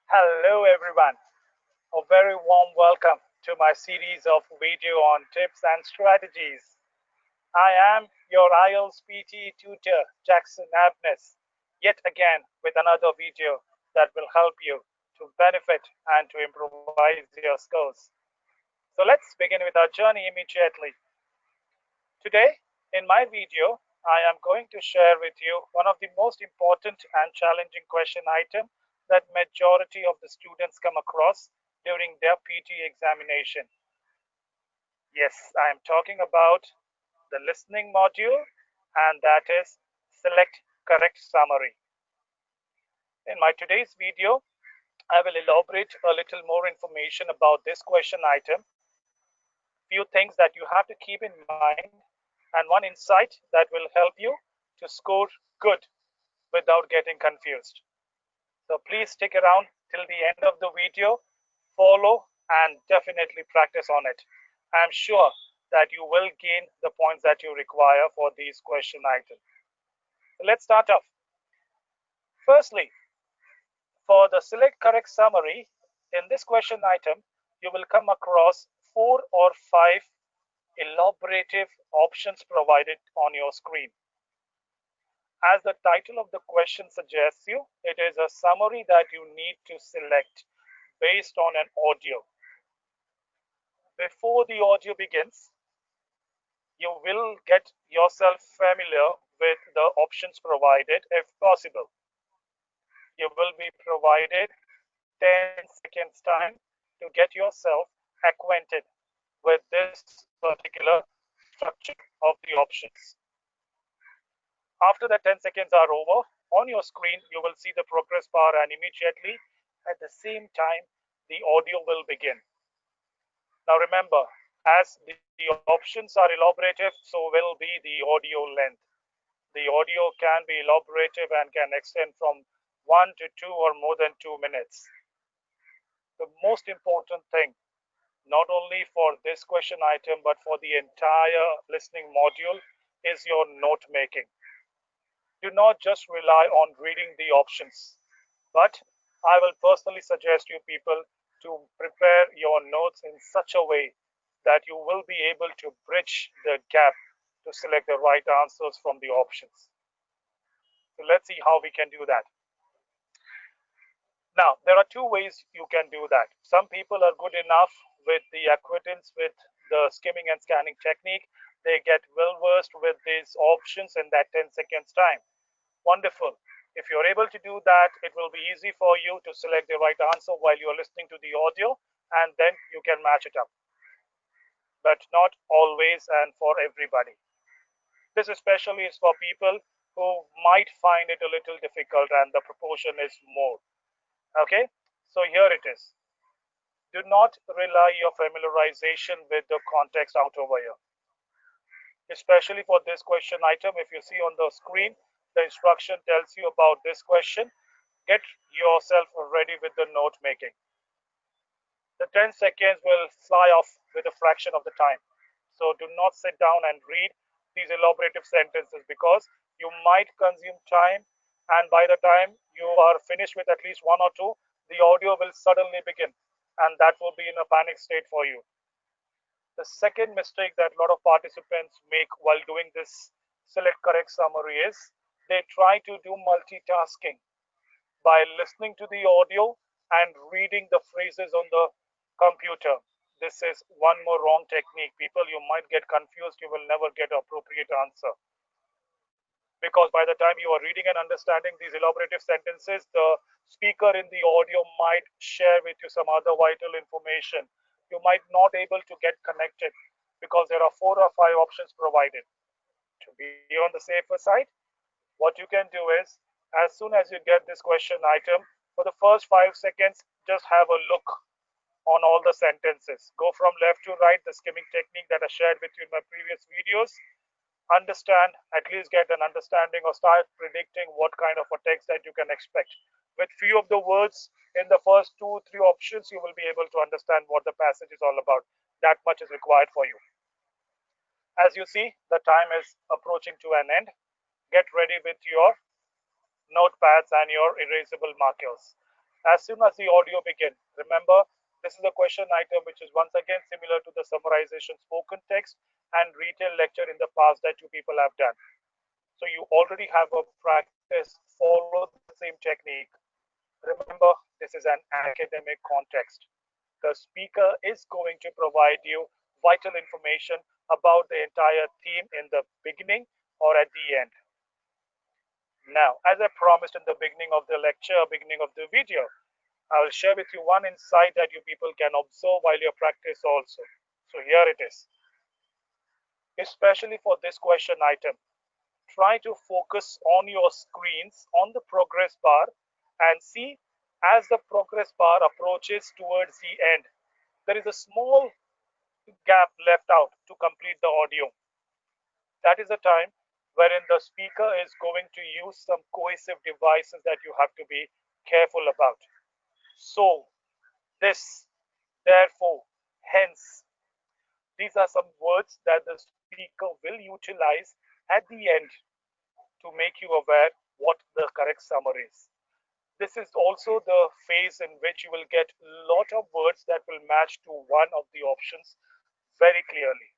Hello everyone, a very warm welcome to my series of video on tips and strategies. I am your IELTS PTE tutor Jackson Abnes, yet again with another video that will help you to benefit and to improvise your skills. So let's begin with our journey immediately. Today, in my video, I am going to share with you one of the most important and challenging question item that majority of the students come across during their PTE examination. Yes, I am talking about the listening module, and that is select correct summary. In my today's video, I will elaborate a little more information about this question item, few things that you have to keep in mind, and one insight that will help you to score good without getting confused. So please stick around till the end of the video, follow and definitely practice on it. I'm sure that you will gain the points that you require for these question items. So let's start off. Firstly, for the select correct summary, in this question item, you will come across 4 or 5 elaborative options provided on your screen. As the title of the question suggests you, it is a summary that you need to select based on an audio. Before the audio begins, you will get yourself familiar with the options provided if possible. You will be provided 10 seconds time to get yourself acquainted with this particular structure of the options. After the 10 seconds are over, on your screen you will see the progress bar, and immediately at the same time the audio will begin. Now remember, as the options are elaborative, so will be the audio length. The audio can be elaborative and can extend from 1 to 2 or more than 2 minutes. The most important thing, not only for this question item but for the entire listening module, is your note making. Do not just rely on reading the options, but I will personally suggest you people to prepare your notes in such a way that you will be able to bridge the gap to select the right answers from the options. So let's see how we can do that. Now, there are 2 ways you can do that. Some people are good enough with the acquaintance with the skimming and scanning technique. They get well versed with these options in that 10 seconds time. Wonderful. If you're able to do that, it will be easy for you to select the right answer while you're listening to the audio, and then you can match it up. But not always and for everybody. This especially is for people who might find it a little difficult and the proportion is more. Okay, so here it is. Do not rely your familiarization with the context out over here. Especially for this question item, if you see on the screen, the instruction tells you about this question. Get yourself ready with the note making. The 10 seconds will fly off with a fraction of the time. So do not sit down and read these elaborative sentences, because you might consume time, and by the time you are finished with at least 1 or 2, the audio will suddenly begin, and that will be in a panic state for you. The second mistake that a lot of participants make while doing this select correct summary is they try to do multitasking by listening to the audio and reading the phrases on the computer. This is one more wrong technique. People, you might get confused. You will never get an appropriate answer. Because by the time you are reading and understanding these elaborative sentences, the speaker in the audio might share with you some other vital information. You might not able to get connected because there are 4 or 5 options provided. To be on the safer side, what you can do is, as soon as you get this question item, for the first 5 seconds, just have a look on all the sentences. Go from left to right, the skimming technique that I shared with you in my previous videos. Understand, at least get an understanding or start predicting what kind of a text that you can expect. With few of the words in the first 2-3 options, you will be able to understand what the passage is all about. That much is required for you. As you see, the time is approaching to an end. Get ready with your notepads and your erasable markers. As soon as the audio begins, remember, this is a question item which is once again similar to the summarization spoken text and retail lecture in the past that you people have done. So you already have a practice, follow the same technique. Remember, this is an academic context. The speaker is going to provide you vital information about the entire theme in the beginning or at the end. Now, as I promised in the beginning of the lecture, beginning of the video, I will share with you one insight that you people can observe while you practice also. So here it is. Especially for this question item, try to focus on your screens on the progress bar and see as the progress bar approaches towards the end, there is a small gap left out to complete the audio. That is the time wherein the speaker is going to use some cohesive devices that you have to be careful about. So, this, therefore, hence, these are some words that the speaker will utilize at the end to make you aware what the correct summary is. This is also the phase in which you will get a lot of words that will match to one of the options very clearly.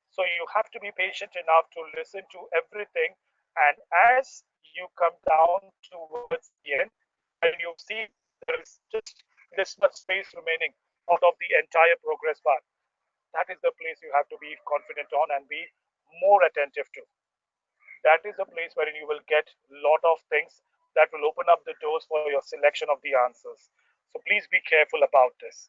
So you have to be patient enough to listen to everything, and as you come down towards the end, when you see there is just this much space remaining out of the entire progress bar, that is the place you have to be confident on and be more attentive to. That is the place wherein you will get a lot of things that will open up the doors for your selection of the answers. So please be careful about this.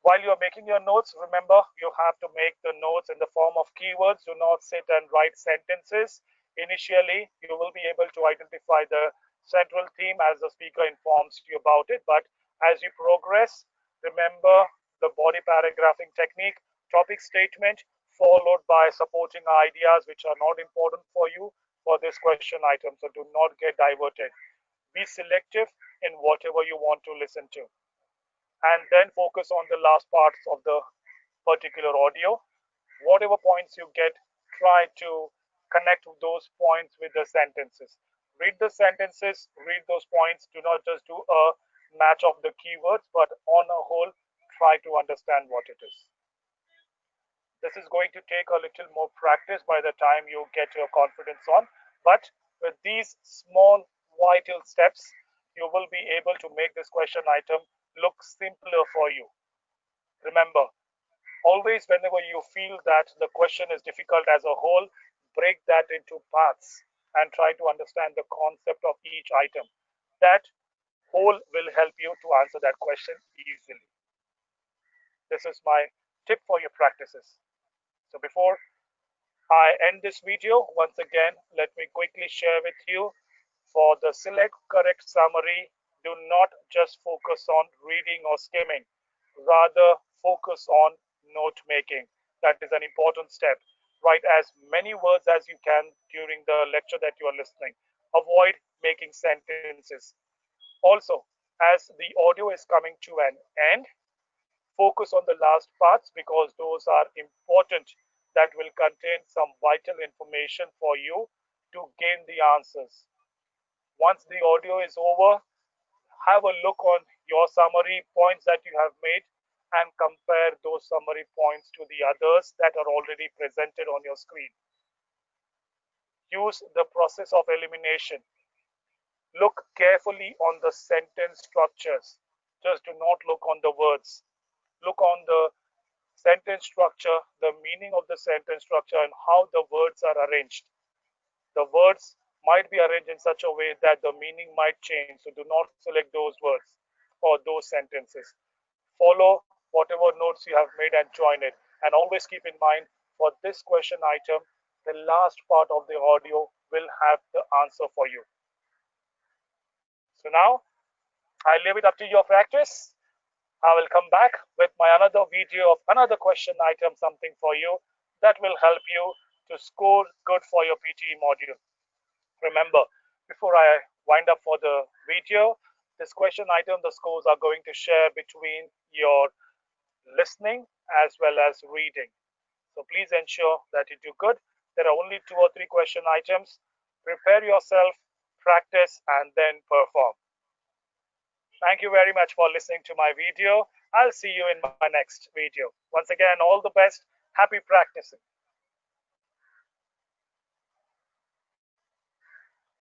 While you are making your notes, remember you have to make the notes in the form of keywords. Do not sit and write sentences. Initially, you will be able to identify the central theme as the speaker informs you about it. But as you progress, remember the body paragraphing technique, topic statement, followed by supporting ideas which are not important for you for this question item. So do not get diverted. Be selective in whatever you want to listen to, and then focus on the last parts of the particular audio. Whatever points you get, try to connect those points with the sentences. Read the sentences, read those points. Do not just do a match of the keywords, but on a whole, try to understand what it is. This is going to take a little more practice by the time you get your confidence on, but with these small vital steps, you will be able to make this question item look simpler for you. Remember, always whenever you feel that the question is difficult as a whole, break that into parts and try to understand the concept of each item. That whole will help you to answer that question easily. This is my tip for your practices. So before I end this video, once again, let me quickly share with you for the select correct summary. Do not just focus on reading or skimming, rather focus on note making. That is an important step. Write as many words as you can during the lecture that you are listening. Avoid making sentences. Also, as the audio is coming to an end, focus on the last parts because those are important, that will contain some vital information for you to gain the answers. Once the audio is over, have a look on your summary points that you have made and compare those summary points to the others that are already presented on your screen. Use the process of elimination. Look carefully on the sentence structures. Just do not look on the words. Look on the sentence structure, the meaning of the sentence structure, and how the words are arranged. The words might be arranged in such a way that the meaning might change. So do not select those words or those sentences. Follow whatever notes you have made and join it. And always keep in mind, for this question item, the last part of the audio will have the answer for you. So now I leave it up to your practice. I will come back with my another video of another question item, something for you that will help you to score good for your PTE module. Remember, before I wind up for the video, this question item, the scores are going to share between your listening as well as reading. So please ensure that you do good. There are only 2 or 3 question items. Prepare yourself, practice, and then perform. Thank you very much for listening to my video. I'll see you in my next video. Once again, all the best. Happy practicing.